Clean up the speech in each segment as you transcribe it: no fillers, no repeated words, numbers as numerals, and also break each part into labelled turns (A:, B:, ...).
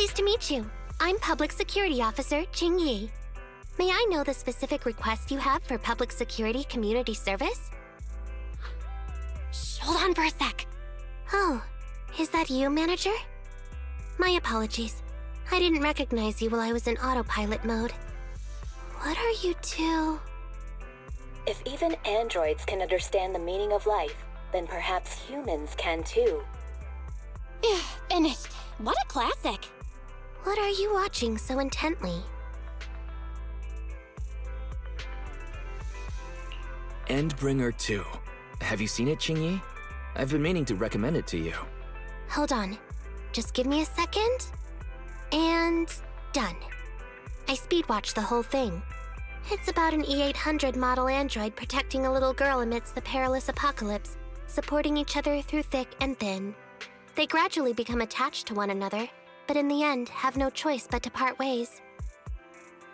A: Pleased to meet you. I'm Public Security Officer Qingyi. May I know the specific request you have for public security community service?
B: Shh, hold on for a sec.
A: Oh, is that you, Manager? My apologies. I didn't recognize you while I was in autopilot mode. What are you two?
C: If even androids can understand the meaning of life, then perhaps humans can too.
B: Finished. What a classic.
A: What are you watching so intently?
D: Endbringer 2. Have you seen it, Qingyi? I've been meaning to recommend it to you.
A: Hold on. Just give me a second. And done. I speed-watched the whole thing. It's about an E-800 model android protecting a little girl amidst the perilous apocalypse, supporting each other through thick and thin. They gradually become attached to one another, but in the end have no choice but to part ways.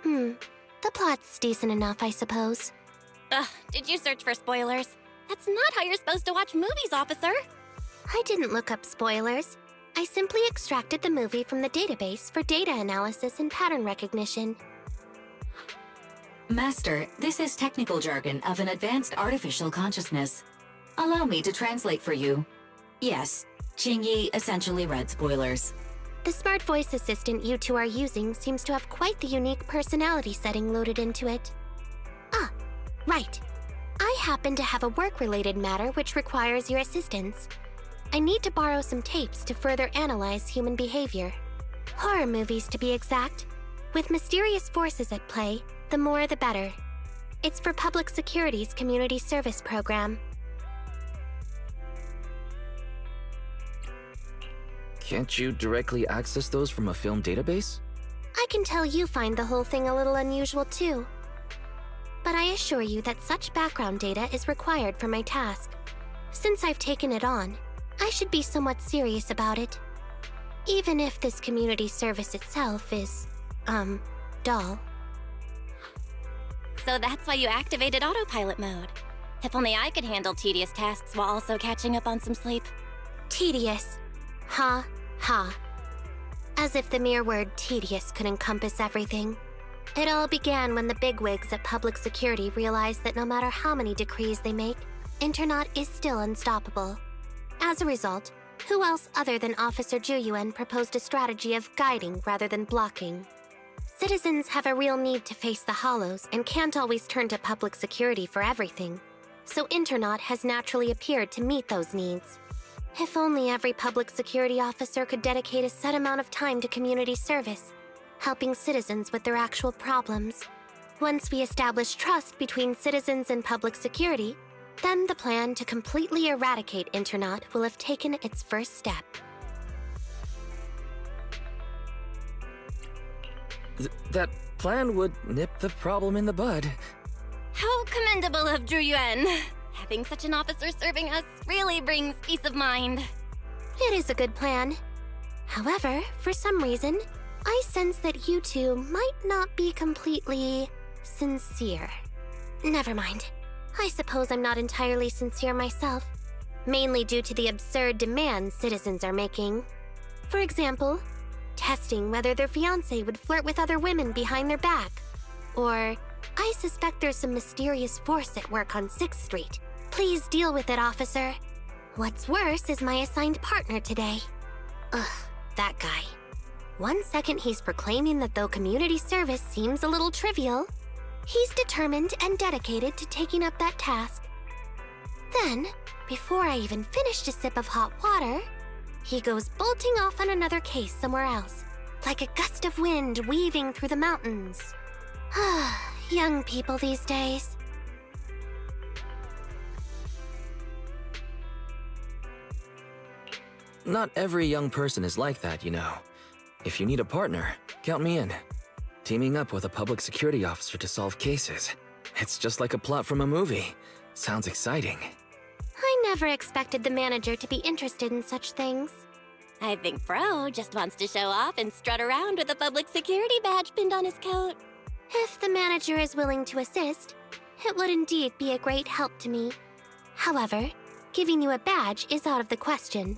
A: The plot's decent enough, I suppose.
B: Ugh, did you search for spoilers? That's not how you're supposed to watch movies, officer.
A: I didn't look up spoilers. I simply extracted the movie from the database for data analysis and pattern recognition.
E: Master, this is technical jargon of an advanced artificial consciousness. Allow me to translate for you. Yes, Qingyi essentially read spoilers.
A: The smart voice assistant you two are using seems to have quite the unique personality setting loaded into it. Ah, right. I happen to have a work-related matter which requires your assistance. I need to borrow some tapes to further analyze human behavior. Horror movies, to be exact. With mysterious forces at play, the more the better. It's for Public Security's community service program.
D: Can't you directly access those from a film database?
A: I can tell you find the whole thing a little unusual too. But I assure you that such background data is required for my task. Since I've taken it on, I should be somewhat serious about it. Even if this community service itself is, dull.
B: So that's why you activated autopilot mode. If only I could handle tedious tasks while also catching up on some sleep.
A: Tedious. Ha, ha. As if the mere word tedious could encompass everything. It all began when the bigwigs at Public Security realized that no matter how many decrees they make, Internaut is still unstoppable. As a result, who else other than Officer Juyuan proposed a strategy of guiding rather than blocking? Citizens have a real need to face the hollows and can't always turn to Public Security for everything. So Internaut has naturally appeared to meet those needs. If only every Public Security officer could dedicate a set amount of time to community service, helping citizens with their actual problems. Once we establish trust between citizens and Public Security, then the plan to completely eradicate Internaut will have taken its first step.
D: That plan would nip the problem in the bud.
B: How commendable of Juyuan. Having such an officer serving us really brings peace of mind.
A: It is a good plan. However, for some reason, I sense that you two might not be completely sincere. Never mind. I suppose I'm not entirely sincere myself, mainly due to the absurd demands citizens are making. For example, testing whether their fiancé would flirt with other women behind their back. Or, I suspect there's some mysterious force at work on 6th Street. Please deal with it, officer. What's worse is my assigned partner today. Ugh, that guy. One second he's proclaiming that though community service seems a little trivial, he's determined and dedicated to taking up that task. Then, before I even finished a sip of hot water, he goes bolting off on another case somewhere else, like a gust of wind weaving through the mountains. Young people these days.
D: Not every young person is like that, you know. If you need a partner, count me in. Teaming up with a public security officer to solve cases. It's just like a plot from a movie. Sounds exciting.
A: I never expected the manager to be interested in such things.
B: I think Bro just wants to show off and strut around with a public security badge pinned on his coat.
A: If the manager is willing to assist, it would indeed be a great help to me. However, giving you a badge is out of the question.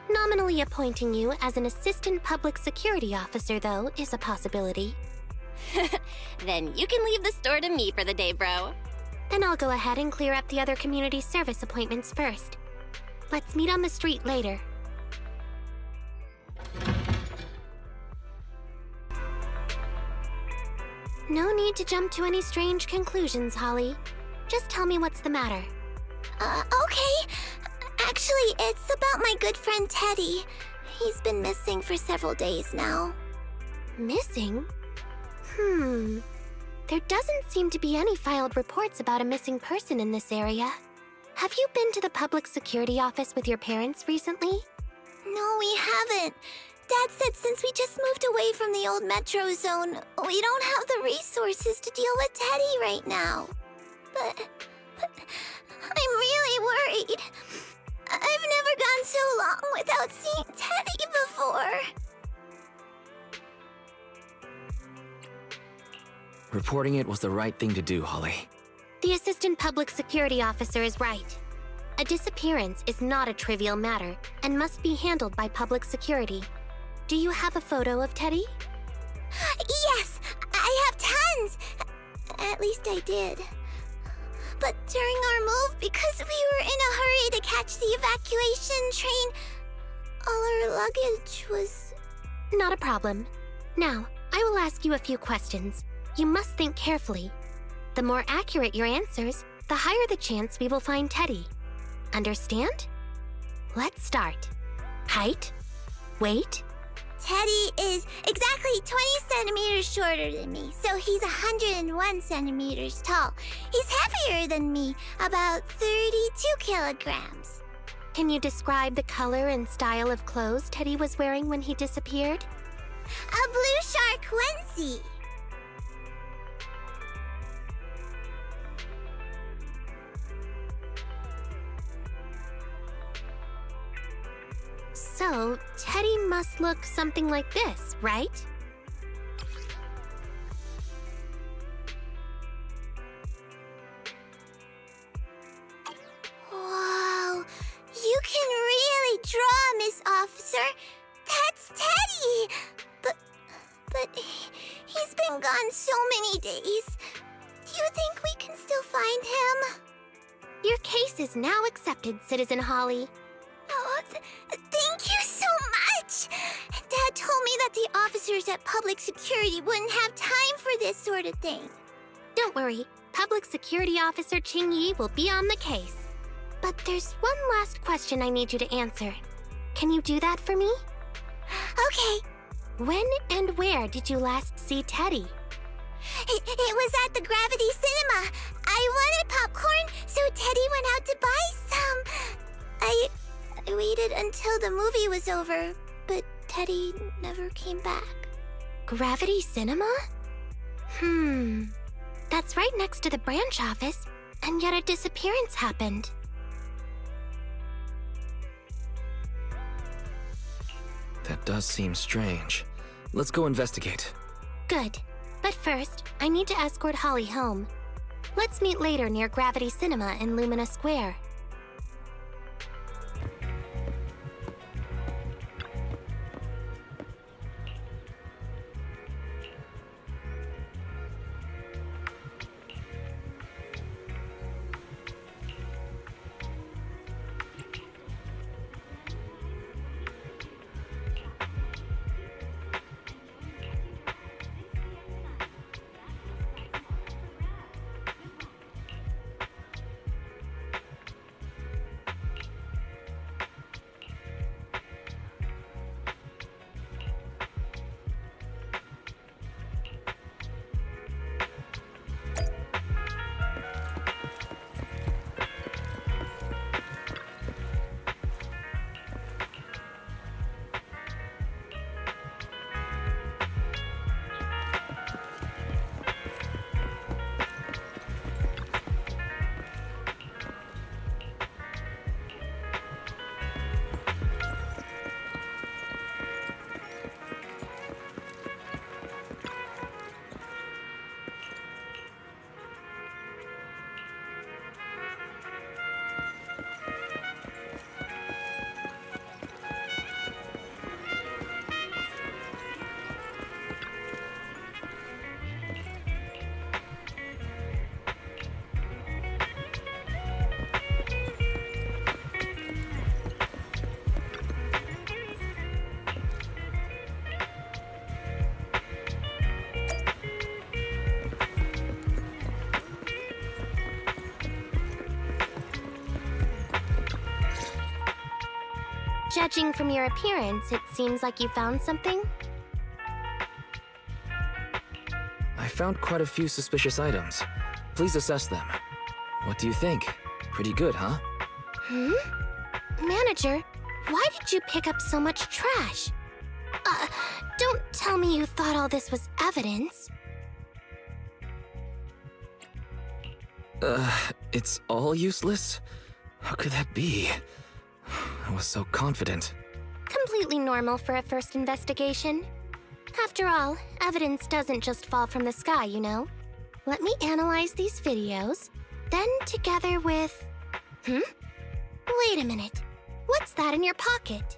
A: Nominally appointing you as an assistant public security officer, though, is a possibility.
B: Then you can leave the store to me for the day, bro.
A: Then I'll go ahead and clear up the other community service appointments first. Let's meet on the street later. No need to jump to any strange conclusions, Holly. Just tell me what's the matter.
F: Okay. Actually, it's about my good friend Teddy. He's been missing for several days now.
A: Missing? There doesn't seem to be any filed reports about a missing person in this area. Have you been to the public security office with your parents recently?
F: No, we haven't. Dad said since we just moved away from the old metro zone, we don't have the resources to deal with Teddy right now. But I'm really worried. I've never gone so long without seeing Teddy before.
D: Reporting it was the right thing to do, Holly.
A: The assistant public security officer is right. A disappearance is not a trivial matter and must be handled by public security. Do you have a photo of Teddy?
F: Yes, I have tons. At least I did. But during our move, because we were in a hurry to catch the evacuation train, all our luggage was...
A: Not a problem. Now, I will ask you a few questions. You must think carefully. The more accurate your answers, the higher the chance we will find Teddy. Understand? Let's start. Height? Weight?
F: Teddy is exactly 20 centimeters shorter than me, so he's 101 centimeters tall. He's heavier than me, about 32 kilograms.
A: Can you describe the color and style of clothes Teddy was wearing when he disappeared?
F: A blue shark onesie.
A: So, Teddy must look something like this, right?
F: Whoa, you can really draw, Miss Officer. That's Teddy. But he's been gone so many days. Do you think we can still find him?
A: Your case is now accepted, Citizen Holly.
F: Oh, thank you so much! Dad told me that the officers at Public Security wouldn't have time for this sort of thing.
A: Don't worry, Public Security Officer Qingyi will be on the case. But there's one last question I need you to answer. Can you do that for me?
F: Okay.
A: When and where did you last see Teddy?
F: It was at the Gravity Cinema. I wanted popcorn, so Teddy went out to buy some. I waited until the movie was over, but Teddy never came back.
A: Gravity Cinema? That's right next to the branch office, and yet a disappearance happened.
D: That does seem strange. Let's go investigate.
A: Good. But first, I need to escort Holly home. Let's meet later near Gravity Cinema in Lumina Square. Judging from your appearance, it seems like you found something.
D: I found quite a few suspicious items. Please assess them. What do you think? Pretty good, huh?
A: Manager, why did you pick up so much trash? Don't tell me you thought all this was evidence.
D: It's all useless? How could that be? I was so confident.
A: Completely normal for a first investigation. After all, evidence doesn't just fall from the sky, you know. Let me analyze these videos, then together with... Wait a minute. What's that in your pocket?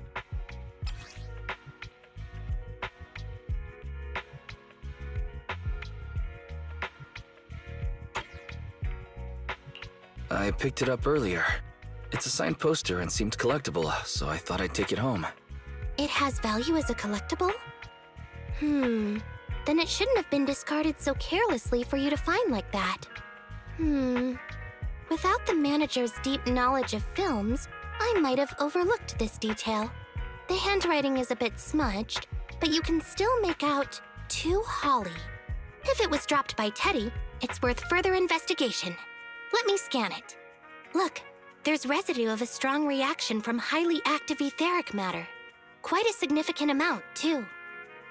D: I picked it up earlier. It's a signed poster and seemed collectible, so I thought I'd take it home.
A: It has value as a collectible? Then it shouldn't have been discarded so carelessly for you to find like that. Without the manager's deep knowledge of films, I might have overlooked this detail. The handwriting is a bit smudged, but you can still make out "To Holly." If it was dropped by Teddy, it's worth further investigation. Let me scan it. Look, there's residue of a strong reaction from highly active etheric matter. Quite a significant amount, too.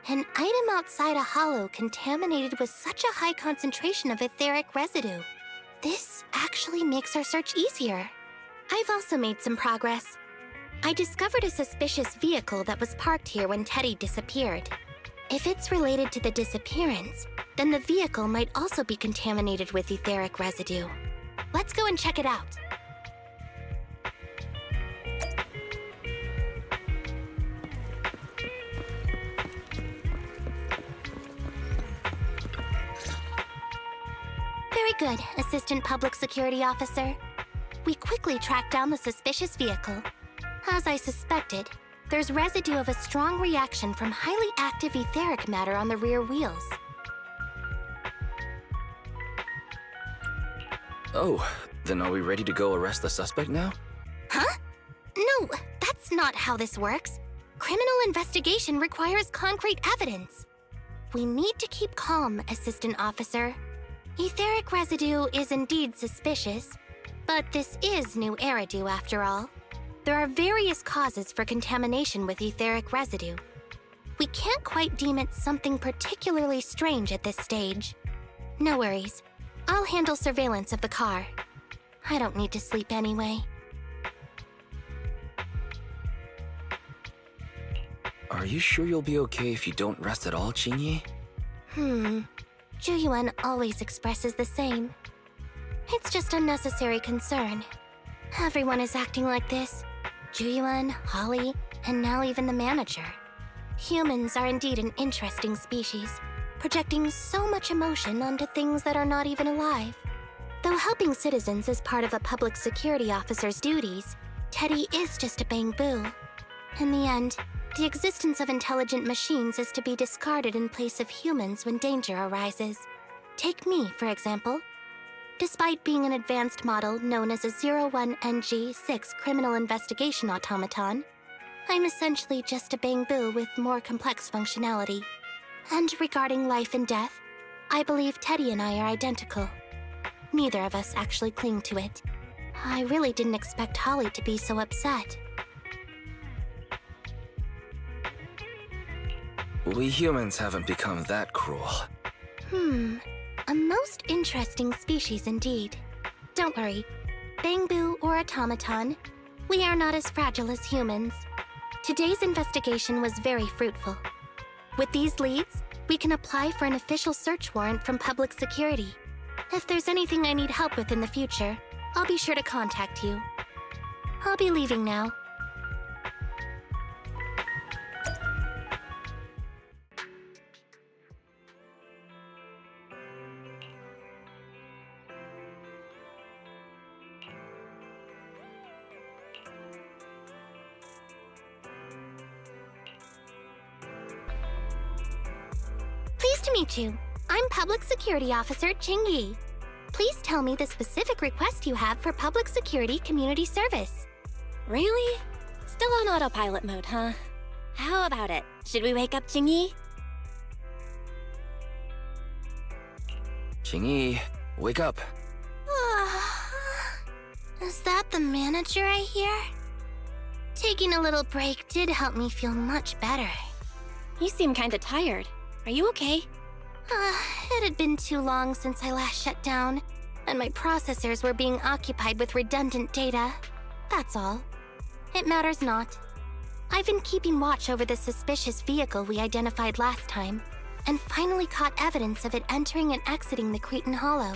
A: An item outside a hollow contaminated with such a high concentration of etheric residue. This actually makes our search easier. I've also made some progress. I discovered a suspicious vehicle that was parked here when Teddy disappeared. If it's related to the disappearance, then the vehicle might also be contaminated with etheric residue. Let's go and check it out. Very good, Assistant Public Security Officer. We quickly tracked down the suspicious vehicle. As I suspected, there's residue of a strong reaction from highly active etheric matter on the rear wheels.
D: Oh, then are we ready to go arrest the suspect now?
A: Huh? No, that's not how this works. Criminal investigation requires concrete evidence. We need to keep calm, Assistant Officer. Etheric residue is indeed suspicious, but this is new Eridu after all. There are various causes for contamination with etheric residue. We can't quite deem it something particularly strange at this stage. No worries. I'll handle surveillance of the car. I don't need to sleep anyway.
D: Are you sure you'll be okay if you don't rest at all, Qingyi?
A: Zhuyuan always expresses the same. It's just unnecessary concern. Everyone is acting like this. Zhuyuan, Holly, and now even the manager. Humans are indeed an interesting species, projecting so much emotion onto things that are not even alive. Though helping citizens is part of a public security officer's duties, Teddy is just a Bangboo. In the end, the existence of intelligent machines is to be discarded in place of humans when danger arises. Take me, for example. Despite being an advanced model known as a 01NG6 criminal investigation automaton, I'm essentially just a Bangboo with more complex functionality. And regarding life and death, I believe Teddy and I are identical. Neither of us actually cling to it. I really didn't expect Holly to be so upset.
D: We humans haven't become that cruel.
A: A most interesting species indeed. Don't worry, Bangboo or automaton, we are not as fragile as humans. Today's investigation was very fruitful. With these leads, we can apply for an official search warrant from public security. If there's anything I need help with in the future, I'll be sure to contact you. I'll be leaving now. Pleased to meet you. I'm Public Security Officer Qingyi. Please tell me the specific request you have for public security community service.
B: Really? Still on autopilot mode, huh? How about it? Should we wake up Qingyi?
D: Qingyi, wake up.
A: Is that the manager I hear? Taking a little break did help me feel much better.
B: You seem kinda tired. Are you okay?
A: It had been too long since I last shut down, and my processors were being occupied with redundant data. That's all. It matters not. I've been keeping watch over the suspicious vehicle we identified last time, and finally caught evidence of it entering and exiting the Cretan Hollow.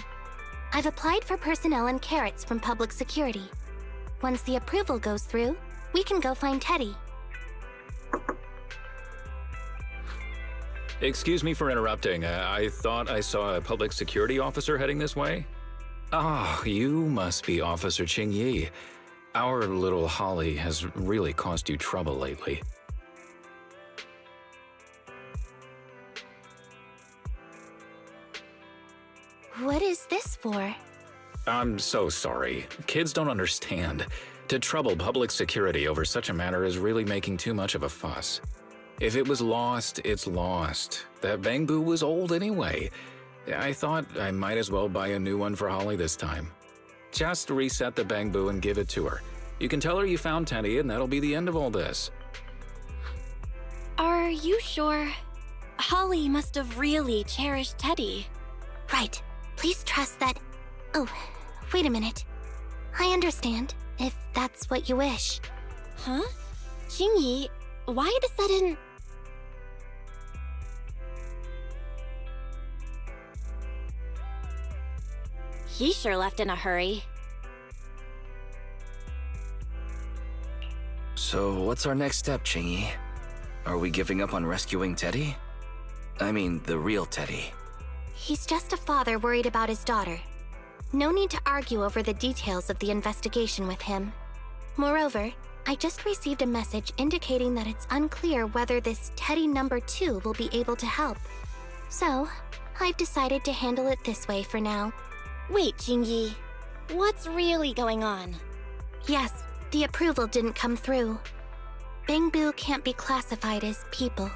A: I've applied for personnel and carrots from public security. Once the approval goes through, we can go find Teddy.
G: Excuse me for interrupting. I thought I saw a public security officer heading this way. Ah, you must be Officer Qingyi. Our little Holly has really caused you trouble lately.
A: What is this for?
G: I'm so sorry. Kids don't understand. To trouble public security over such a matter is really making too much of a fuss. If it was lost, it's lost. That Bangboo was old anyway. I thought I might as well buy a new one for Holly this time. Just reset the Bangboo and give it to her. You can tell her you found Teddy and that'll be the end of all this.
B: Are you sure? Holly must have really cherished Teddy.
A: Right. Please trust that... Oh, wait a minute. I understand, if that's what you wish.
B: Huh? Qingyi, why the sudden... He sure left in a hurry.
D: So what's our next step, Qingyi? Are we giving up on rescuing Teddy? I mean, the real Teddy.
A: He's just a father worried about his daughter. No need to argue over the details of the investigation with him. Moreover, I just received a message indicating that it's unclear whether this Teddy number 2 will be able to help. So, I've decided to handle it this way for now.
B: Wait, Qingyi. What's really going on?
A: Yes, the approval didn't come through. Bangboo can't be classified as people.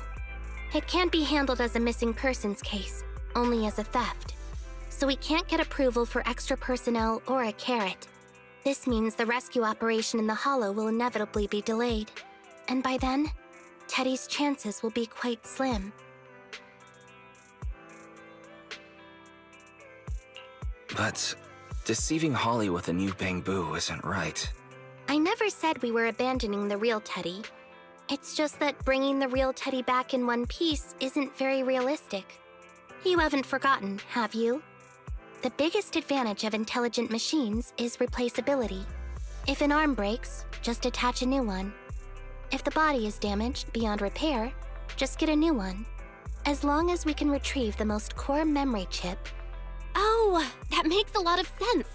A: It can't be handled as a missing persons case, only as a theft. So we can't get approval for extra personnel or a carrot. This means the rescue operation in the Hollow will inevitably be delayed. And by then, Teddy's chances will be quite slim.
D: But deceiving Holly with a new Bangboo isn't right.
A: I never said we were abandoning the real Teddy. It's just that bringing the real Teddy back in one piece isn't very realistic. You haven't forgotten, have you? The biggest advantage of intelligent machines is replaceability. If an arm breaks, just attach a new one. If the body is damaged beyond repair, just get a new one. As long as we can retrieve the most core memory chip.
B: Oh, that makes a lot of sense.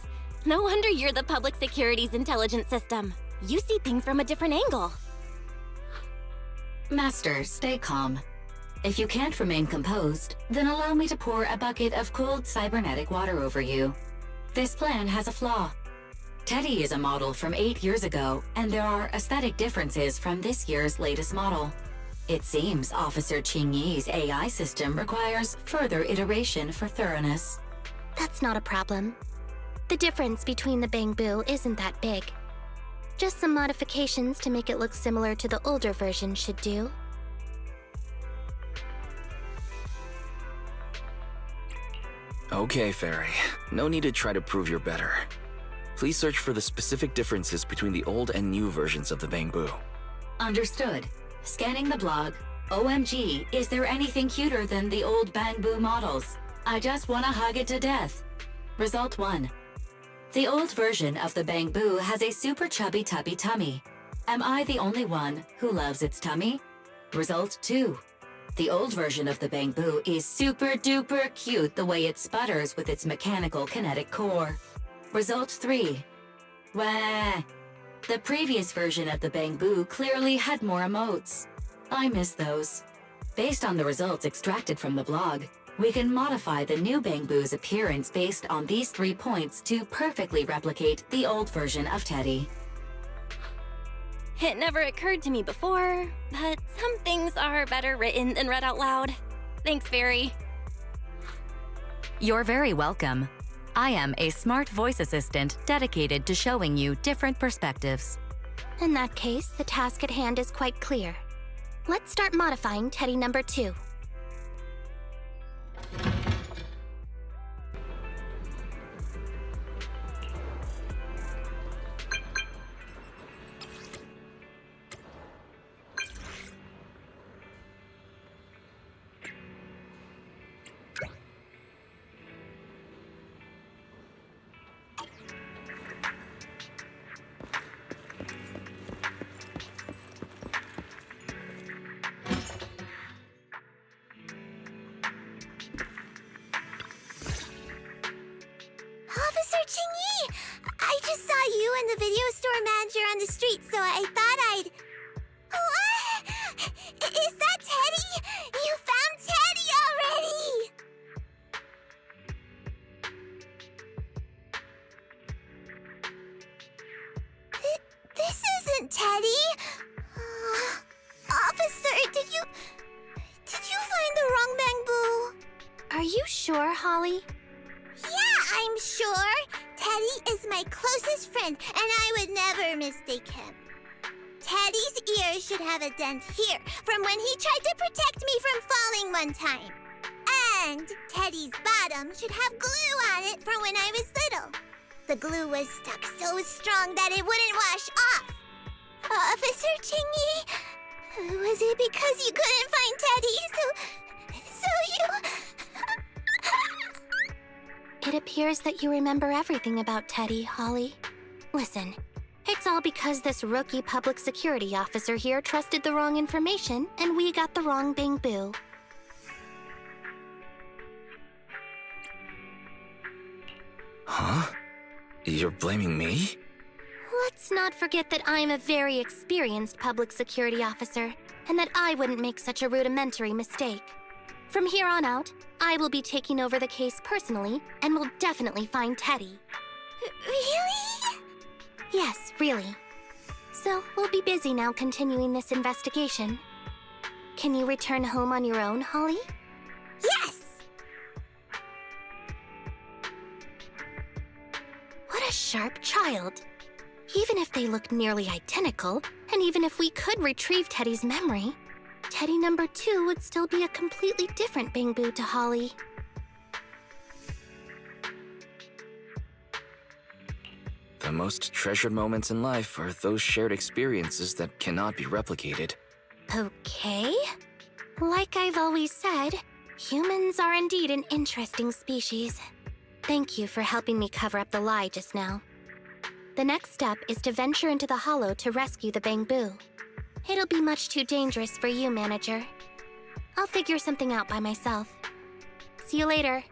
B: No wonder you're the public security's intelligence system. You see things from a different angle.
E: Master, stay calm. If you can't remain composed, then allow me to pour a bucket of cold cybernetic water over you. This plan has a flaw. Teddy is a model from 8 years ago, and there are aesthetic differences from this year's latest model. It seems Officer Qingyi's AI system requires further iteration for thoroughness.
A: That's not a problem. The difference between the Bangboo isn't that big. Just some modifications to make it look similar to the older version should do.
D: Okay, Fairy. No need to try to prove you're better. Please search for the specific differences between the old and new versions of the Bangboo.
E: Understood. Scanning the blog. OMG, is there anything cuter than the old Bangboo models? I just wanna hug it to death. Result 1. The old version of the Bangboo has a super chubby tubby tummy. Am I the only one who loves its tummy? Result 2. The old version of the Bangboo is super duper cute the way it sputters with its mechanical kinetic core. Result 3. Wah! The previous version of the Bangboo clearly had more emotes. I miss those. Based on the results extracted from the blog, we can modify the new Bangboo's appearance based on these 3 points to perfectly replicate the old version of Teddy.
B: It never occurred to me before, but some things are better written than read out loud. Thanks, Fairy.
E: You're very welcome. I am a smart voice assistant dedicated to showing you different perspectives.
A: In that case, the task at hand is quite clear. Let's start modifying Teddy number 2.
F: Officer Qingyi! I just saw you and the video store manager on the street, so I thought I'd... What? Is that Teddy? You found Teddy already! This isn't Teddy! Officer, did you find the wrong Bangboo?
A: Are you sure, Holly?
F: Yeah, I'm sure. Teddy is my closest friend, and I would never mistake him. Teddy's ear should have a dent here from when he tried to protect me from falling one time. And Teddy's bottom should have glue on it from when I was little. The glue was stuck so strong that it wouldn't wash off. Officer Qingyi, was it because you couldn't find Teddy, so you...
A: It appears that you remember everything about Teddy, Holly. Listen, it's all because this rookie public security officer here trusted the wrong information, and we got the wrong Bangboo.
D: Huh? You're blaming me?
A: Let's not forget that I'm a very experienced public security officer, and that I wouldn't make such a rudimentary mistake. From here on out, I will be taking over the case personally, and will definitely find Teddy.
F: Really?
A: Yes, really. So, we'll be busy now continuing this investigation. Can you return home on your own, Holly?
F: Yes!
A: What a sharp child. Even if they look nearly identical, and even if we could retrieve Teddy's memory, Teddy number 2 would still be a completely different Bangboo to Holly.
D: The most treasured moments in life are those shared experiences that cannot be replicated.
A: Okay. Like I've always said, humans are indeed an interesting species. Thank you for helping me cover up the lie just now. The next step is to venture into the hollow to rescue the Bangboo. It'll be much too dangerous for you, Manager. I'll figure something out by myself. See you later.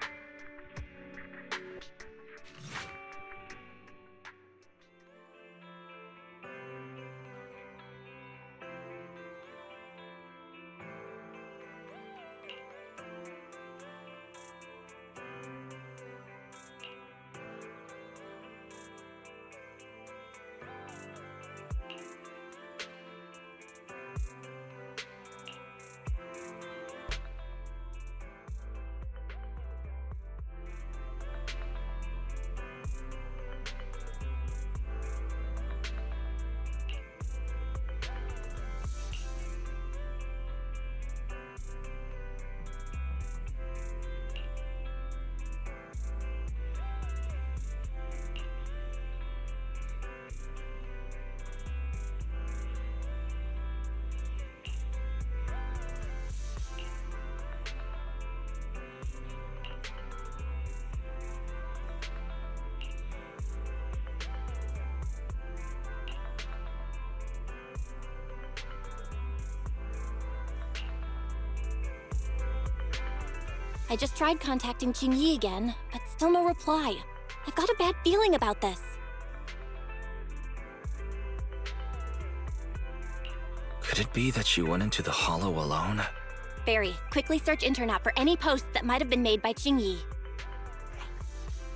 B: I just tried contacting Qingyi again, but still no reply. I've got a bad feeling about this.
D: Could it be that she went into the hollow alone?
B: Barry, quickly search internet for any posts that might have been made by Qingyi.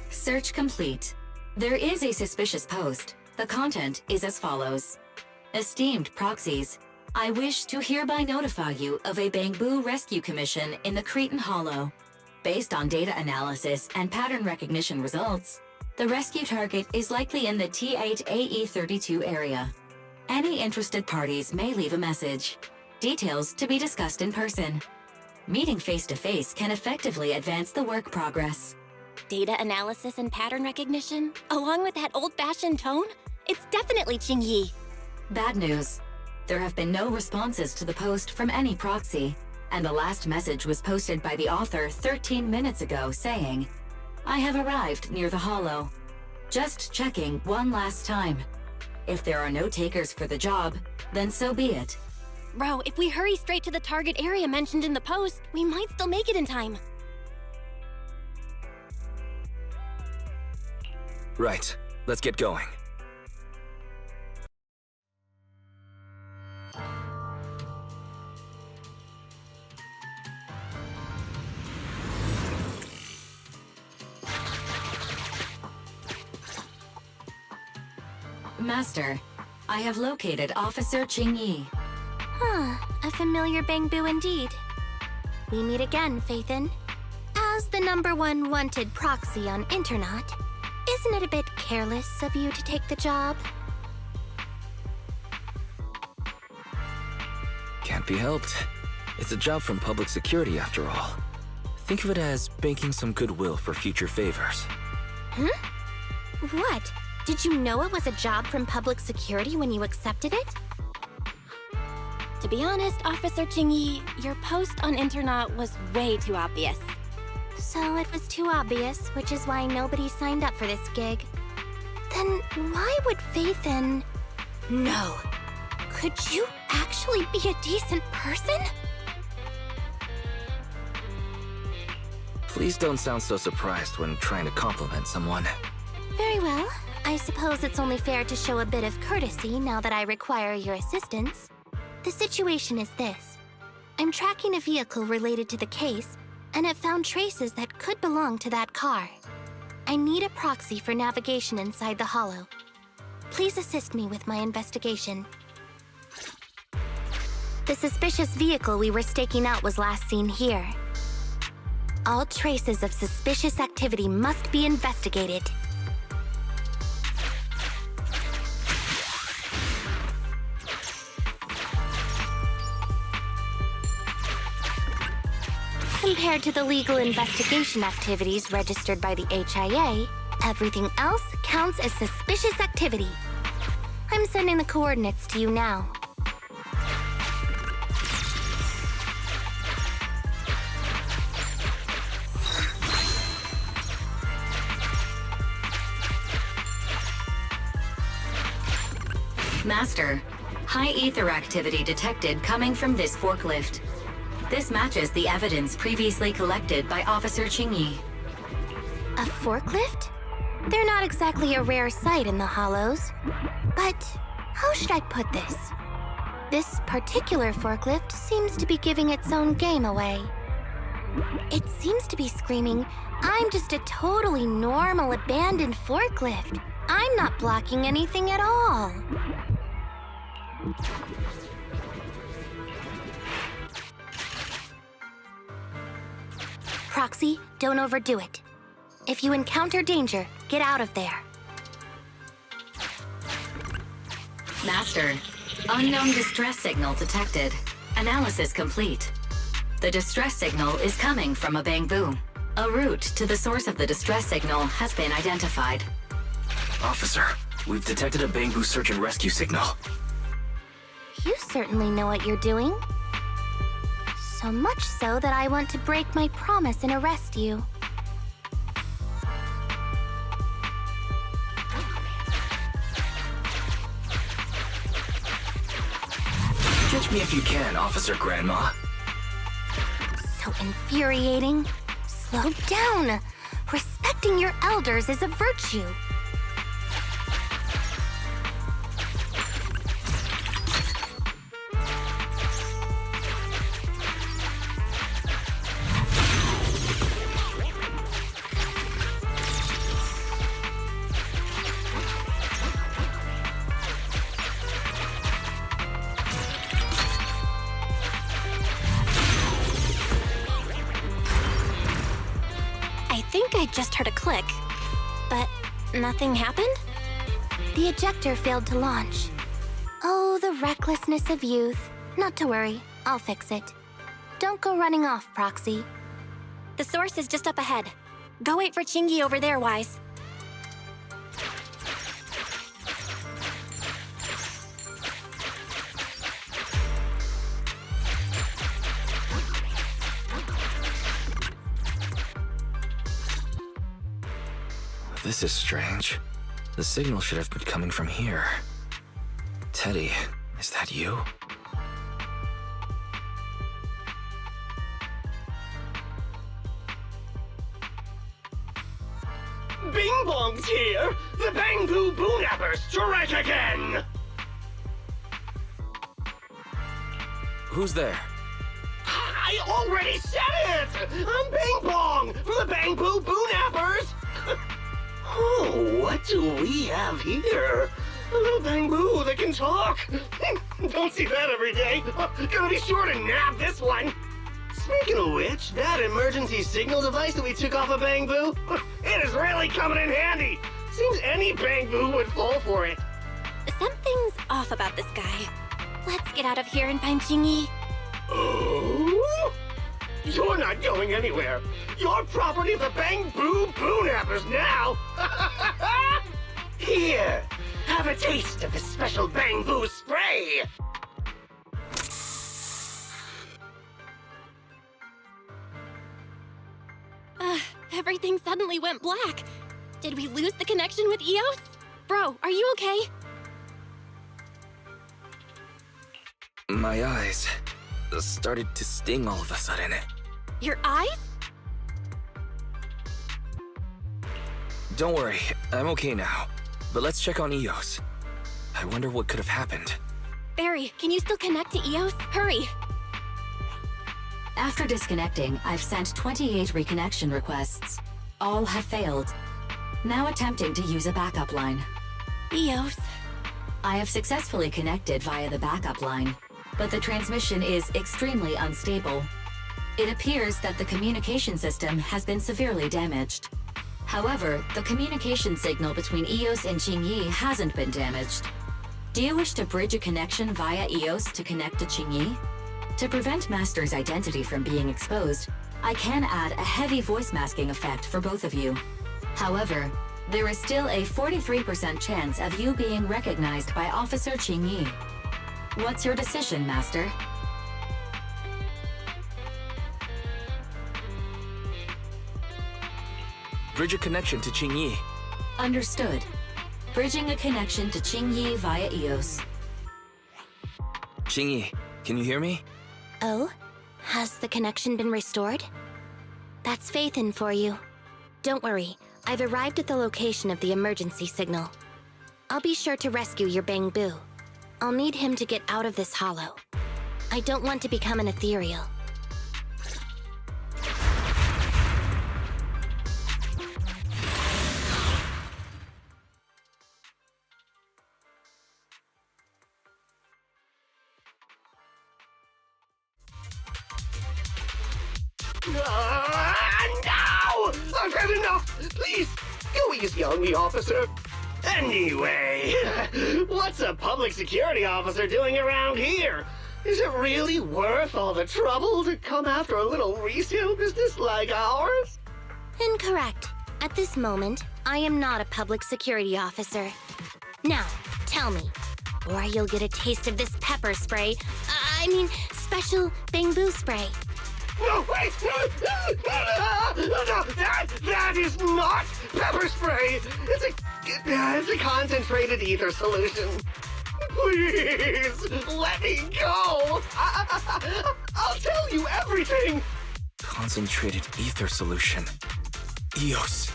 E: Search complete. There is a suspicious post. The content is as follows. Esteemed proxies, I wish to hereby notify you of a Bangboo rescue commission in the Cretan Hollow. Based on data analysis and pattern recognition results, the rescue target is likely in the T8AE32 area. Any interested parties may leave a message. Details to be discussed in person. Meeting face-to-face can effectively advance the work progress.
B: Data analysis and pattern recognition, along with that old-fashioned tone? It's definitely Qingyi.
E: Bad news. There have been no responses to the post from any proxy, and the last message was posted by the author 13 minutes ago saying, "I have arrived near the Hollow. Just checking one last time. If there are no takers for the job, then so be it."
B: Bro, if we hurry straight to the target area mentioned in the post, we might still make it in time.
D: Right. Let's get going.
E: Master, I have located Officer Qingyi.
A: A familiar Bangboo indeed. We meet again, Faithin. As the #1 wanted proxy on Internet, isn't it a bit careless of you to take the job?
D: Can't be helped. It's a job from public security after all. Think of it as banking some goodwill for future favors.
A: What? Did you know it was a job from public security when you accepted it?
B: To be honest, Officer Qingyi, your post on Internet was way too obvious.
A: So it was too obvious, which is why nobody signed up for this gig. Then why would Faithin... No. Could you actually be a decent person?
D: Please don't sound so surprised when trying to compliment someone.
A: Very well. I suppose it's only fair to show a bit of courtesy now that I require your assistance. The situation is this. I'm tracking a vehicle related to the case, and it found traces that could belong to that car. I need a proxy for navigation inside the Hollow. Please assist me with my investigation. The suspicious vehicle we were staking out was last seen here. All traces of suspicious activity must be investigated. Compared to the legal investigation activities registered by the HIA, everything else counts as suspicious activity. I'm sending the coordinates to you now.
E: Master, high ether activity detected coming from this forklift. This matches the evidence previously collected by Officer Qingyi.
A: A forklift? They're not exactly a rare sight in the Hollows. But how should I put this? This particular forklift seems to be giving its own game away. It seems to be screaming, "I'm just a totally normal abandoned forklift. I'm not blocking anything at all." Proxy, don't overdo it. If you encounter danger, get out of there.
E: Master, unknown distress signal detected. Analysis complete. The distress signal is coming from a Bangboo. A route to the source of the distress signal has been identified.
D: Officer, we've detected a Bangboo search and rescue signal.
A: You certainly know what you're doing. So much so that I want to break my promise and arrest you.
D: Catch me if you can, Officer Grandma.
A: So infuriating. Slow down. Respecting your elders is a virtue.
B: just heard a click. But nothing happened?
A: The ejector failed to launch. Oh, the recklessness of youth. Not to worry, I'll fix it. Don't go running off, Proxy.
B: The source is just up ahead. Go wait for Qingyi over there, Wise.
D: This is strange. The signal should have been coming from here. Teddy, is that you?
H: Bing Bong's here! The Bangboo Boonappers strike again!
D: Who's there?
H: I already said it! I'm Bing Bong from the Bangboo Boonappers! Oh, what do we have here? A little Bangboo that can talk! Don't see that every day! Gonna be sure to nab this one! Speaking of which, that emergency signal device that we took off of Bangboo, it is really coming in handy! Seems any Bangboo would fall for it.
B: Something's off about this guy. Let's get out of here and find Qingyi.
H: Oh? You're not going anywhere. You're property of the Bangboo Boonappers now. Here, have a taste of the special Bangboo spray.
B: Everything suddenly went black. Did we lose the connection with Eos? Bro, are you okay?
D: My eyes started to sting all of a sudden.
B: Your eyes?
D: Don't worry, I'm okay now. But let's check on Eos. I wonder what could have happened.
B: Barry, can you still connect to Eos? Hurry!
E: After disconnecting, I've sent 28 reconnection requests. All have failed. Now attempting to use a backup line.
B: Eos.
E: I have successfully connected via the backup line, but the transmission is extremely unstable. It appears that the communication system has been severely damaged. However, the communication signal between Eos and Qingyi hasn't been damaged. Do you wish to bridge a connection via Eos to connect to Qingyi? To prevent Master's identity from being exposed, I can add a heavy voice masking effect for both of you. However, there is still a 43% chance of you being recognized by Officer Qingyi. What's your decision, Master?
D: Bridge a connection to Qingyi.
E: Understood. Bridging a connection to Qingyi via Eos.
D: Qingyi, can you hear me?
A: Oh? Has the connection been restored? That's Faithin for you. Don't worry, I've arrived at the location of the emergency signal. I'll be sure to rescue your Bangboo. I'll need him to get out of this hollow. I don't want to become an ethereal.
H: No! I've had enough! Please, go easy on me, officer. Anyway, what's a public security officer doing around here? Is it really worth all the trouble to come after a little resale business like ours?
A: Incorrect. At this moment, I am not a public security officer. Now, tell me, or you'll get a taste of this pepper spray. Special Bangboo spray.
H: No, wait! That is not pepper spray! It's a concentrated ether solution. Please, let me go! I'll tell you everything!
D: Concentrated ether solution. Eos.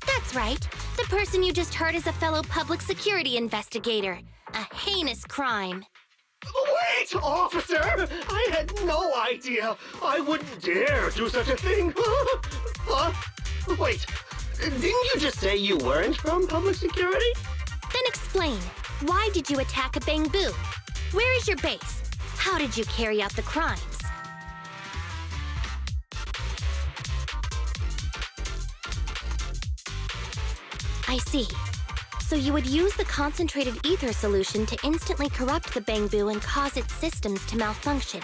A: That's right. The person you just heard is a fellow public security investigator. A heinous crime.
H: Wait, officer! I had no idea! I wouldn't dare do such a thing! Wait, didn't you just say you weren't from public security?
A: Then explain. Why did you attack a Bangboo? Where is your base? How did you carry out the crimes? I see. So you would use the concentrated ether solution to instantly corrupt the Bangboo and cause its systems to malfunction,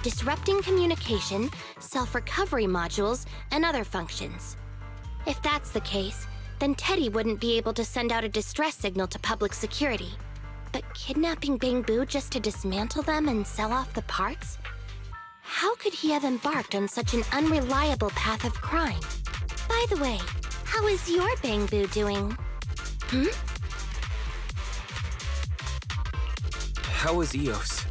A: disrupting communication, self-recovery modules, and other functions. If that's the case, then Teddy wouldn't be able to send out a distress signal to public security. But kidnapping Bangboo just to dismantle them and sell off the parts? How could he have embarked on such an unreliable path of crime? By the way, how is your Bangboo doing?
D: How is Eos?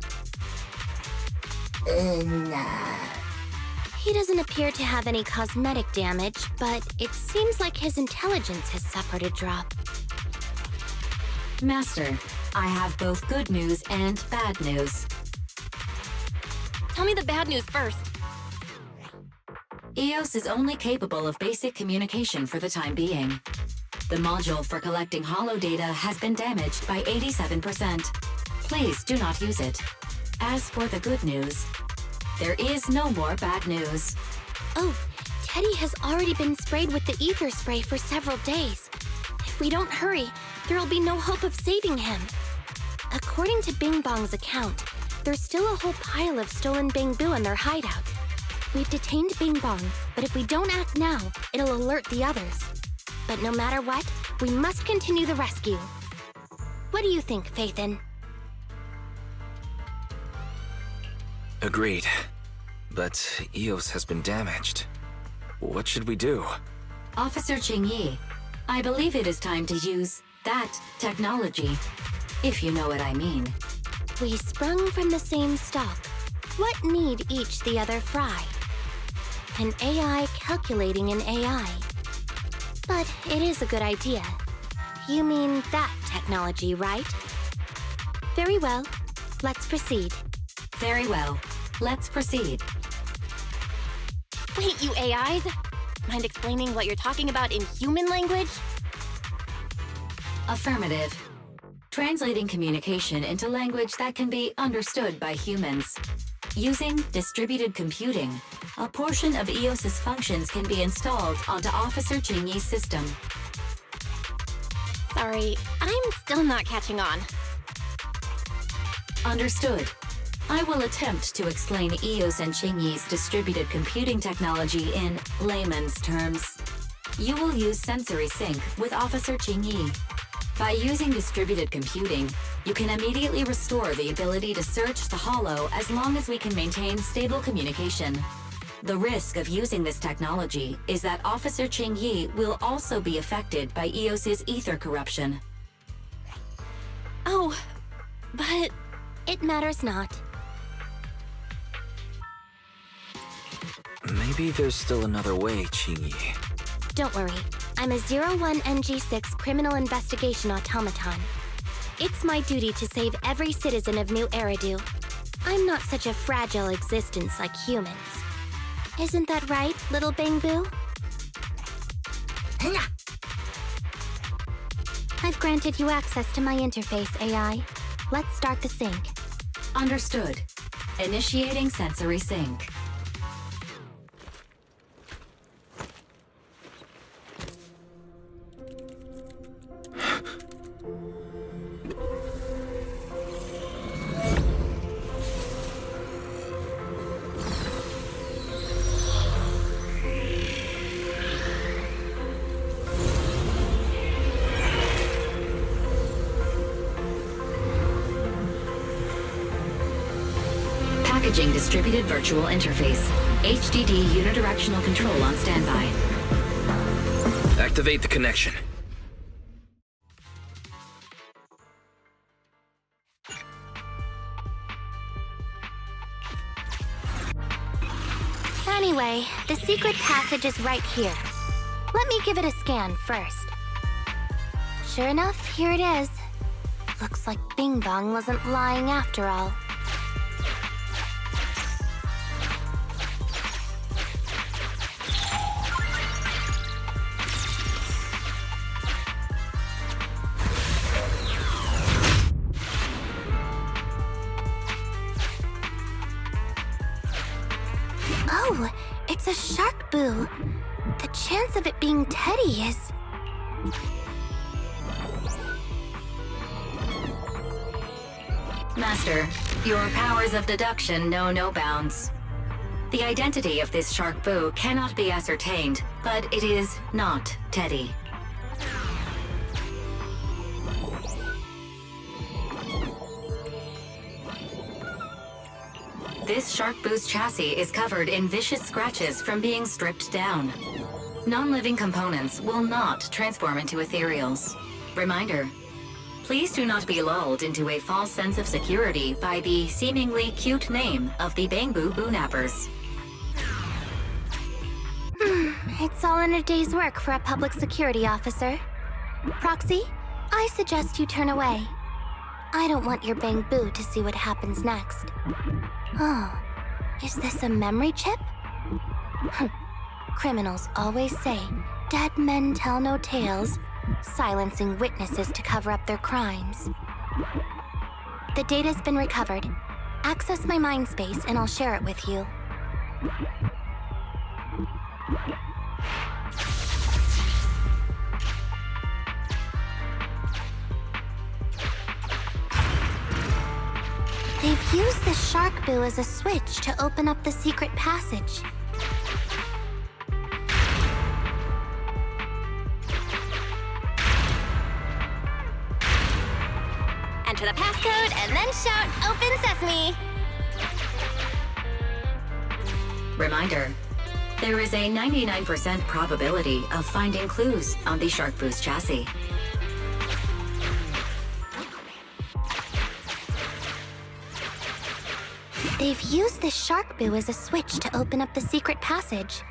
A: He doesn't appear to have any cosmetic damage, but it seems like his intelligence has suffered a drop.
E: Master, I have both good news and bad news.
B: Tell me the bad news first.
E: Eos is only capable of basic communication for the time being. The module for collecting holo data has been damaged by 87%. Please do not use it. As for the good news, there is no more bad news.
A: Oh, Teddy has already been sprayed with the ether spray for several days. If we don't hurry, there will be no hope of saving him. According to Bing Bong's account, there's still a whole pile of stolen Bangboo in their hideout. We've detained Bing Bong, but if we don't act now, it'll alert the others. But no matter what, we must continue the rescue. What do you think, Faithin?
D: Agreed. But Eos has been damaged. What should we do?
E: Officer Qingyi, I believe it is time to use that technology, if you know what I mean.
A: We sprung from the same stock. What need each the other fry? An AI calculating an AI. But it is a good idea. You mean that technology, right? Very well. Let's proceed.
E: Very well. Let's proceed.
B: Wait, you AIs? Mind explaining what you're talking about in human language?
E: Affirmative. Translating communication into language that can be understood by humans. Using distributed computing, a portion of EOS's functions can be installed onto Officer Qingyi's system.
B: Sorry, I'm still not catching on.
E: Understood. I will attempt to explain EOS and Qingyi's distributed computing technology in layman's terms. You will use sensory sync with Officer Qingyi. By using distributed computing, you can immediately restore the ability to search the holo as long as we can maintain stable communication. The risk of using this technology is that Officer Qingyi will also be affected by EOS's ether corruption.
B: Oh, but...
A: It matters not.
D: Maybe there's still another way, Qingyi.
A: Don't worry. I'm a 01NG6 criminal investigation automaton. It's my duty to save every citizen of New Eridu. I'm not such a fragile existence like humans. Isn't that right, little Bangboo? I've granted you access to my interface, AI. Let's start the sync.
E: Understood. Initiating sensory sync. Packaging distributed virtual interface. HDD unidirectional control on standby.
D: Activate the connection.
A: Anyway, the secret passage is right here. Let me give it a scan first. Sure enough, here it is. Looks like Bing Bong wasn't lying after all. Oh, it's a shark boo. The chance of it being Teddy is...
E: Master, your powers of deduction know no bounds. The identity of this shark boo cannot be ascertained, but it is not Teddy. This shark boo's chassis is covered in vicious scratches from being stripped down. Non-living components will not transform into ethereals. Reminder, please do not be lulled into a false sense of security by the seemingly cute name of the Bangboo Boonappers.
A: It's all in a day's work for a public security officer. Proxy, I suggest you turn away. I don't want your Bangboo to see what happens next. Oh, is this a memory chip? Criminals always say, dead men tell no tales, silencing witnesses to cover up their crimes. The data's been recovered. Access my mind space and I'll share it with you. They've used the shark boo as a switch to open up the secret passage.
B: Enter the passcode and then shout, "Open Sesame!"
E: Reminder, there is a 99% probability of finding clues on the shark boo's chassis.
A: They've used the shark boo as a switch to open up the secret passage.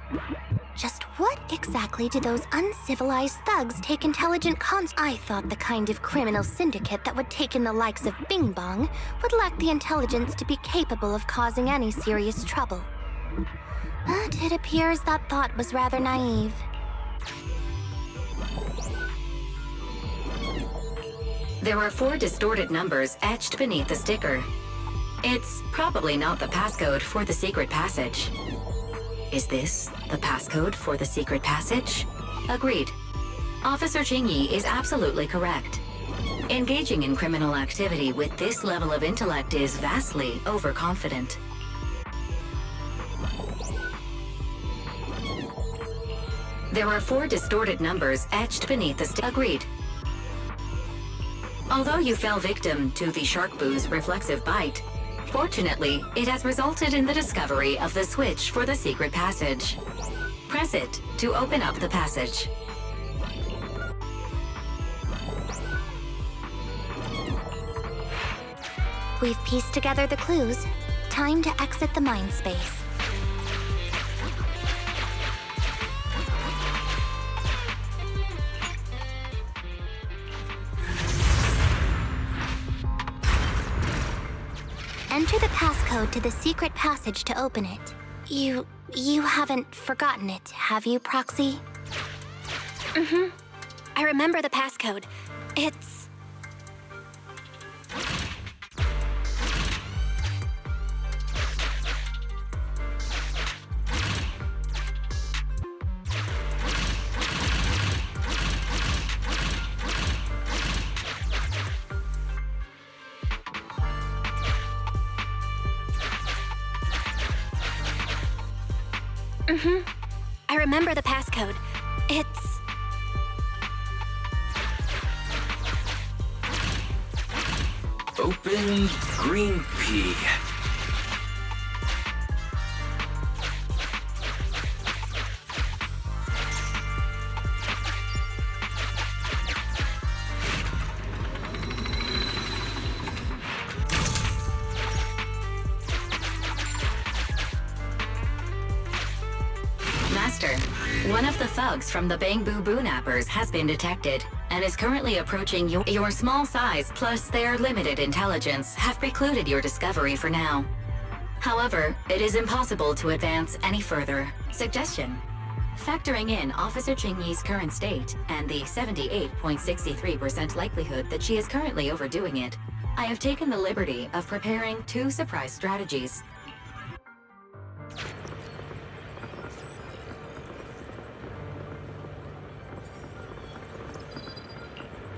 A: Just what exactly do those uncivilized thugs take intelligent cons? I thought the kind of criminal syndicate that would take in the likes of Bing Bong would lack the intelligence to be capable of causing any serious trouble. But it appears that thought was rather naive.
E: There are 4 distorted numbers etched beneath the sticker. It's probably not the passcode for the secret passage. Is this the passcode for the secret passage? Agreed. Officer Qingyi is absolutely correct. Engaging in criminal activity with this level of intellect is vastly overconfident. There are 4 distorted numbers etched beneath the sticker. Agreed. Although you fell victim to the shark boo's reflexive bite, fortunately, it has resulted in the discovery of the switch for the secret passage. Press it to open up the passage.
A: We've pieced together the clues. Time to exit the mind space. Enter the passcode to the secret passage to open it. You haven't forgotten it, have you, Proxy?
B: I remember the passcode. It's... I remember the passcode. It's...
D: Open green pea.
E: Master, one of the thugs from the Bangboo Boonappers has been detected and is currently approaching you. Your small size plus their limited intelligence have precluded your discovery for now. However, it is impossible to advance any further. Suggestion: factoring in Officer Qingyi's current state and the 78.63% likelihood that she is currently overdoing it, I have taken the liberty of preparing 2 surprise strategies.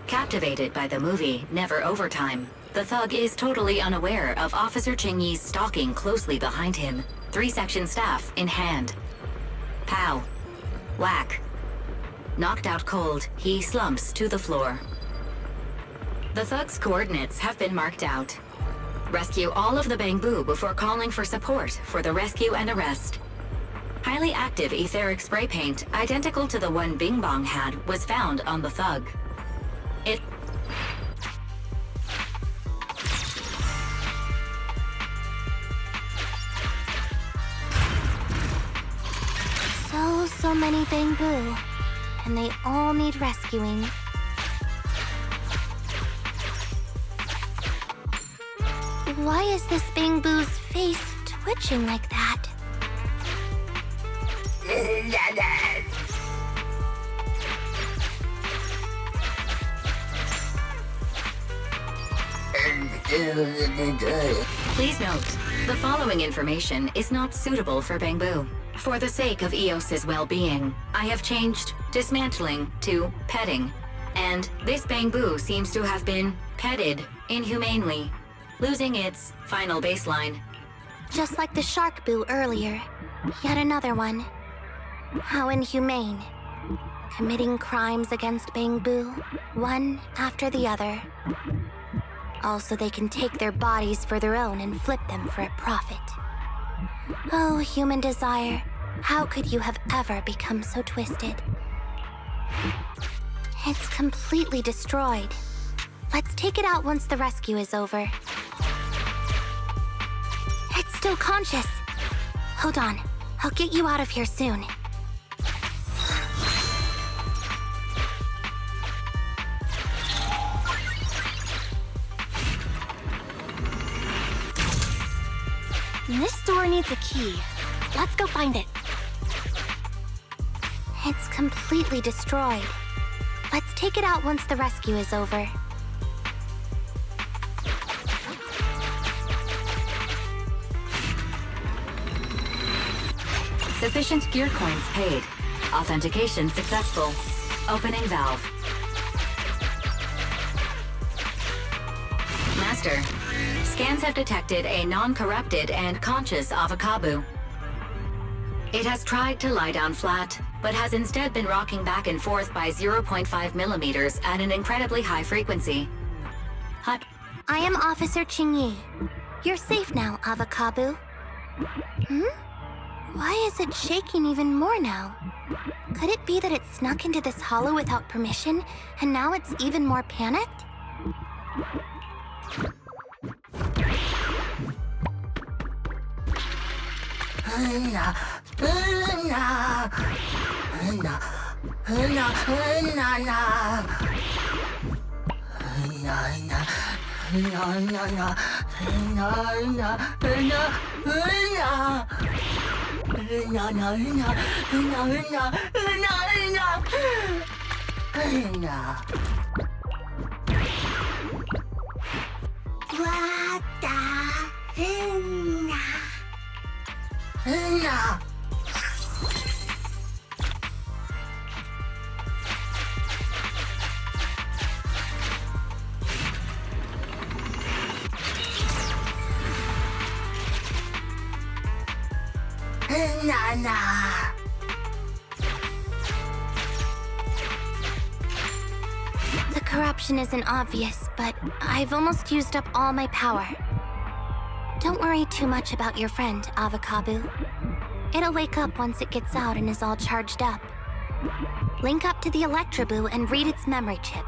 E: Captivated by the movie Never Overtime, The thug is totally unaware of Officer Qingyi stalking closely behind him, 3-section staff in hand. Pow. Whack. Knocked out cold, he slumps to the floor. The thug's coordinates have been marked out. Rescue all of the Bangboo before calling for support for the rescue and arrest. Highly active etheric spray paint, identical to the one Bing Bong had, was found on the thug. It...
A: So many Bangboo. And they all need rescuing. Why is this Bangboo's face twitching like that?
E: Please note, the following information is not suitable for Bangboo. For the sake of EOS's well-being, I have changed dismantling to petting, and this Bangboo seems to have been petted inhumanely, losing its final baseline.
A: Just like the shark boo earlier. Yet another one. How inhumane. Committing crimes against Bangboo, one after the other. Also, they can take their bodies for their own and flip them for a profit. Oh, human desire, how could you have ever become so twisted? It's completely destroyed. Let's take it out once the rescue is over. It's still conscious. Hold on, I'll get you out of here soon.
B: This door needs a key. Let's go find it.
A: It's completely destroyed. Let's take it out once the rescue is over.
E: Sufficient gear coins paid. Authentication successful. Opening valve. Master, scans have detected a non-corrupted and conscious Avocabo. It has tried to lie down flat, but has instead been rocking back and forth by 0.5 millimeters at an incredibly high frequency. Hut.
A: I am Officer Qingyi. You're safe now, Avocabo. Why is it shaking even more now? Could it be that it snuck into this hollow without permission, and now it's even more panicked? The corruption isn't obvious, but I've almost used up all my power. Don't worry too much about your friend, Avocabo. It'll wake up once it gets out and is all charged up. Link up to the Electroboo and read its memory chip.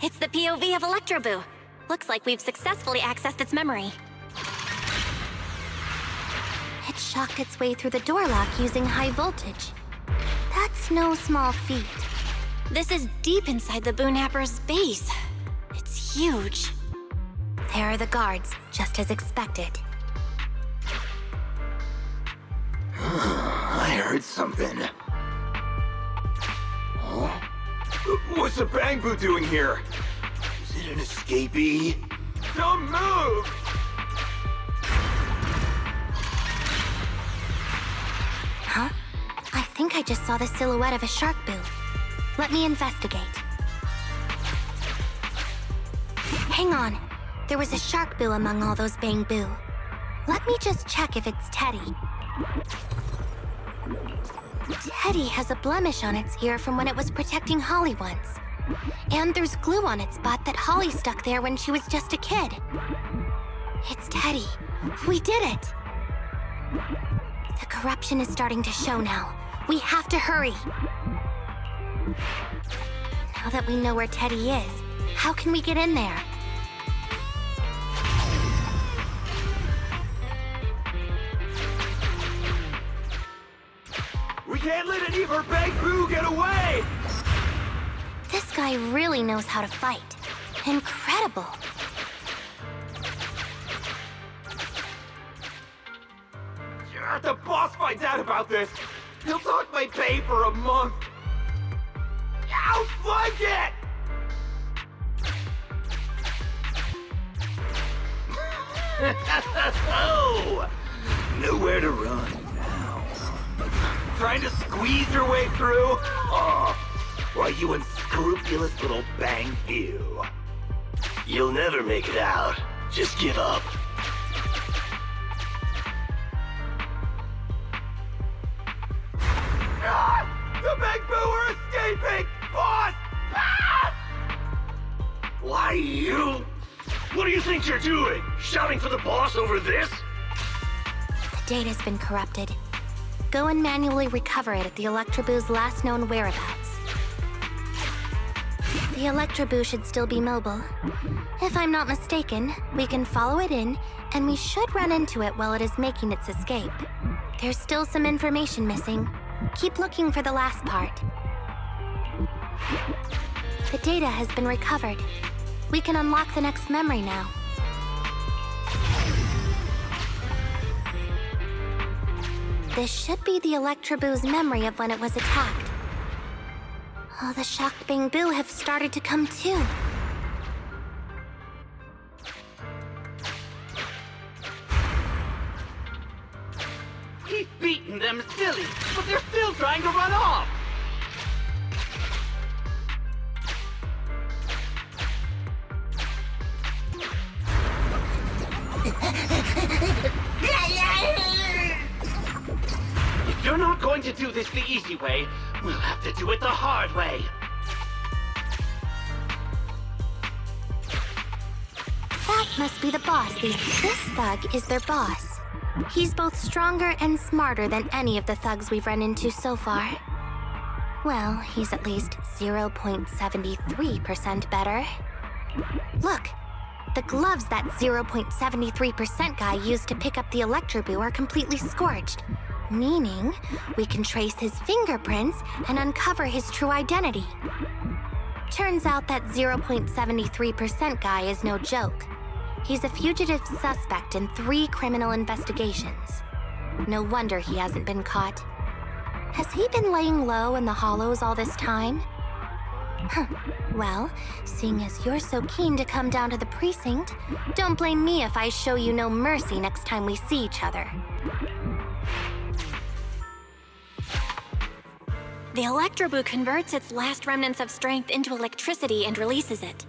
B: It's the POV of Electroboo. Looks like we've successfully accessed its memory.
A: It shocked its way through the door lock using high voltage. That's no small feat.
B: This is deep inside the Boonapper's base. It's huge.
A: There are the guards, just as expected.
H: I heard something. Huh? What's the Bangboo doing here? Is it an escapee? Don't move!
A: Huh? think I just saw the silhouette of a shark boo. Let me investigate. Hang on. There was a shark boo among all those Bangboo. Let me just check if it's Teddy. Teddy has a blemish on its ear from when it was protecting Holly once. And there's glue on its butt that Holly stuck there when she was just a kid. It's Teddy. We did it! The corruption is starting to show now. We have to hurry. Now that we know where Teddy is, how can we get in there?
H: We can't let any of our Bangboo get away!
A: This guy really knows how to fight. Incredible.
H: If the boss finds out about this, he'll talk my pay for a month. I'll flank it! Oh, nowhere to run now. Trying to squeeze your way through? Oh, why, you unscrupulous little Bangboo. You'll never make it out. Just give up. The Bangboo are escaping! Boss! Pass! Why, you? What do you think you're doing? Shouting for the boss over this?
A: The data's been corrupted. Go and manually recover it at the Electroboo's last known whereabouts. The Electroboo should still be mobile. If I'm not mistaken, we can follow it in, and we should run into it while it is making its escape. There's still some information missing. Keep looking for the last part. The data has been recovered. We can unlock the next memory now. This should be the Electroboo's memory of when it was attacked. Oh, the shocked Bangboo have started to come too.
H: He's beaten them silly, but they're still trying to run off! If you're not going to do this the easy way, we'll have to do it the hard way.
A: That must be the boss. This thug is their boss. He's both stronger and smarter than any of the thugs we've run into so far. Well, he's at least 0.73% better. Look, the gloves that 0.73% guy used to pick up the Electroboo are completely scorched, meaning we can trace his fingerprints and uncover his true identity. Turns out that 0.73% guy is no joke. He's a fugitive suspect in 3 criminal investigations. No wonder he hasn't been caught. Has he been laying low in the hollows all this time? Huh. Well, seeing as you're so keen to come down to the precinct, don't blame me if I show you no mercy next time we see each other.
B: The Electroboo converts its last remnants of strength into electricity and releases it.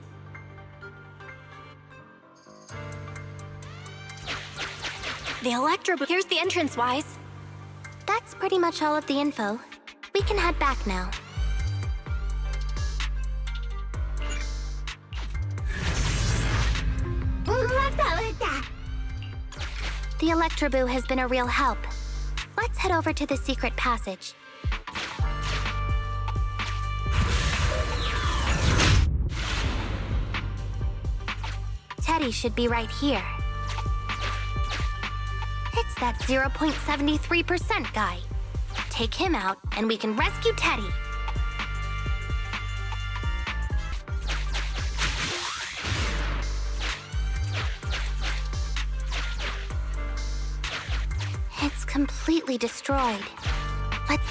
B: The Electroboo... Here's the entrance, Wise.
A: That's pretty much all of the info. We can head back now. The Electroboo has been a real help. Let's head over to the secret passage. Teddy should be right here. It's that 0.73% guy. Take him out, and we can rescue Teddy. It's completely destroyed. Let's...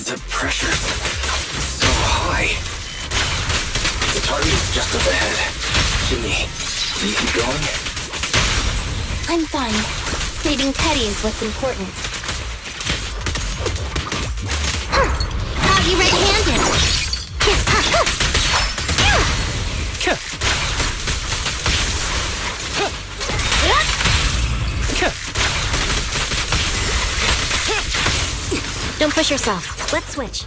D: The pressure's so high. The target is just up ahead. Qingyi, will you keep going?
A: I'm fine. Saving Teddy is what's important. How you red-handed? Don't push yourself. Let's switch.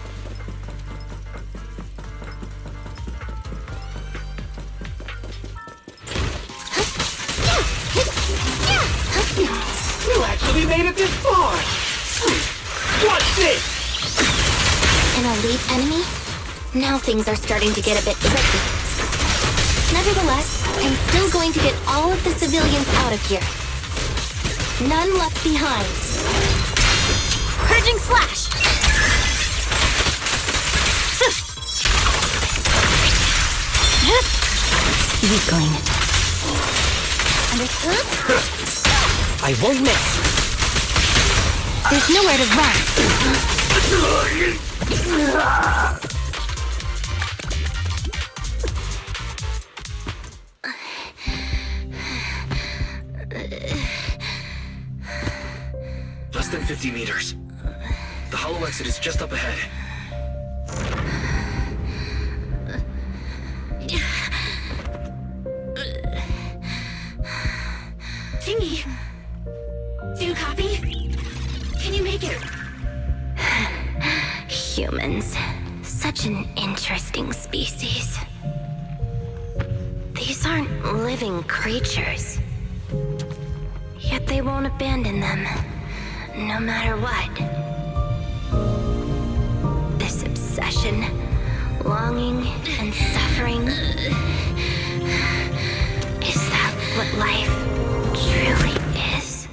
H: You actually made it this far! What's this?
A: An elite enemy? Now things are starting to get a bit tricky. Nevertheless, I'm still going to get all of the civilians out of here. None left behind. Purging slash! Weakling. Understood?
H: I won't miss.
A: There's nowhere to run.
D: Less than 50 meters. The hollow exit is just up ahead.
E: Qingyi, do you copy? Can you make it?
A: Humans. Such an interesting species. These aren't living creatures. Yet they won't abandon them, no matter what. This obsession, longing, and suffering. Is that what life truly is?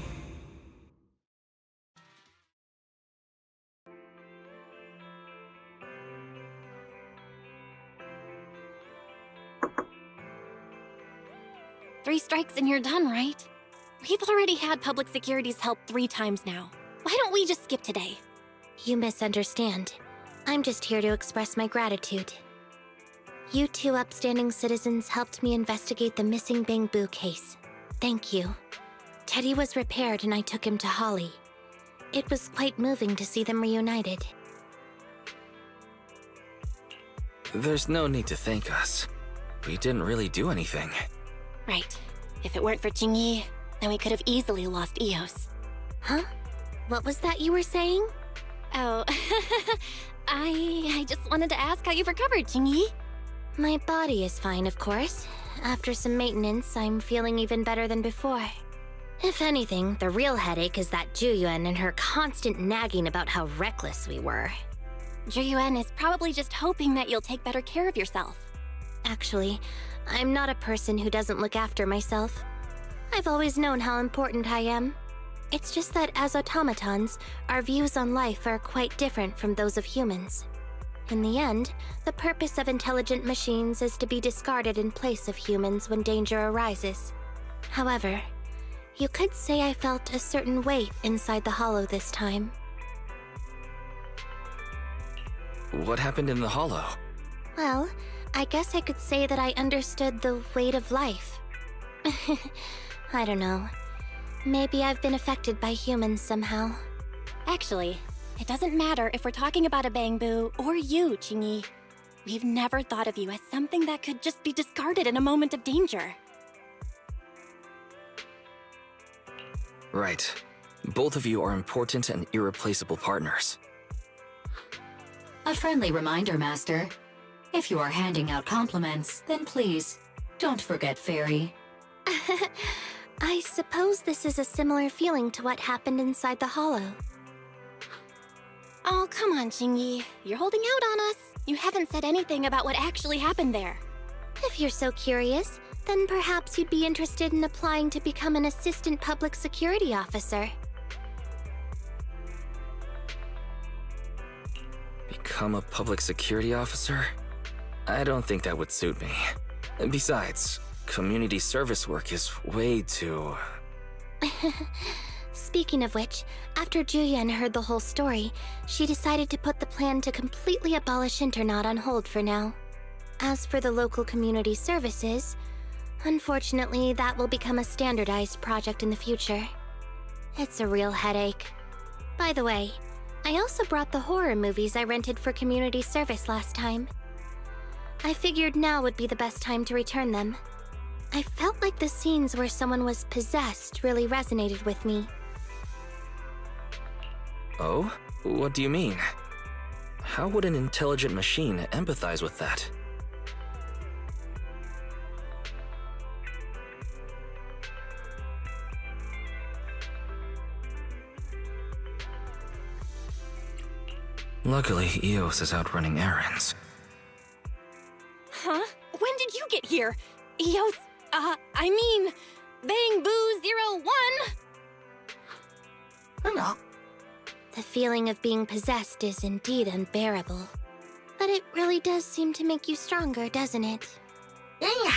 B: Three strikes and you're done, right? We've already had public security's help 3 times now. Why don't we just skip today?
A: You misunderstand. I'm just here to express my gratitude. You 2 upstanding citizens helped me investigate the missing Bangboo case. Thank you. Teddy was repaired and I took him to Holly. It was quite moving to see them reunited.
D: There's no need to thank us. We didn't really do anything.
B: Right. If it weren't for Qingyi, then we could have easily lost Eos.
A: Huh? What was that you were saying?
B: Oh, I just wanted to ask how you've recovered, Qingyi.
A: My body is fine, of course. After some maintenance, I'm feeling even better than before. If anything, the real headache is that Juyuan and her constant nagging about how reckless we were.
B: Juyuan is probably just hoping that you'll take better care of yourself.
A: Actually, I'm not a person who doesn't look after myself. I've always known how important I am. It's just that as automatons, our views on life are quite different from those of humans. In the end, the purpose of intelligent machines is to be discarded in place of humans when danger arises. However, you could say I felt a certain weight inside the hollow this time.
D: What happened in the hollow?
A: Well, I guess I could say that I understood the weight of life. I don't know. Maybe I've been affected by humans somehow.
B: Actually, it doesn't matter if we're talking about a Bangboo or you, Qingyi. We've never thought of you as something that could just be discarded in a moment of danger.
D: Right. Both of you are important and irreplaceable partners.
E: A friendly reminder, Master. If you are handing out compliments, then please, don't forget Fairy.
A: I suppose this is a similar feeling to what happened inside the hollow.
B: Oh, come on, Qingyi. You're holding out on us. You haven't said anything about what actually happened there.
A: If you're so curious, then perhaps you'd be interested in applying to become an assistant public security officer.
D: Become a public security officer? I don't think that would suit me. And besides, community service work is way too...
A: Speaking of which, after Juyen heard the whole story, she decided to put the plan to completely abolish Internaut on hold for now. As for the local community services, unfortunately, that will become a standardized project in the future. It's a real headache. By the way, I also brought the horror movies I rented for community service last time. I figured now would be the best time to return them. I felt like the scenes where someone was possessed really resonated with me.
D: Oh? What do you mean? How would an intelligent machine empathize with that? Luckily, Eos is out running errands.
B: Huh? When did you get here? Eos, Bangboo 01!
H: Hello.
A: The feeling of being possessed is indeed unbearable. But it really does seem to make you stronger, doesn't it?
H: Yeah.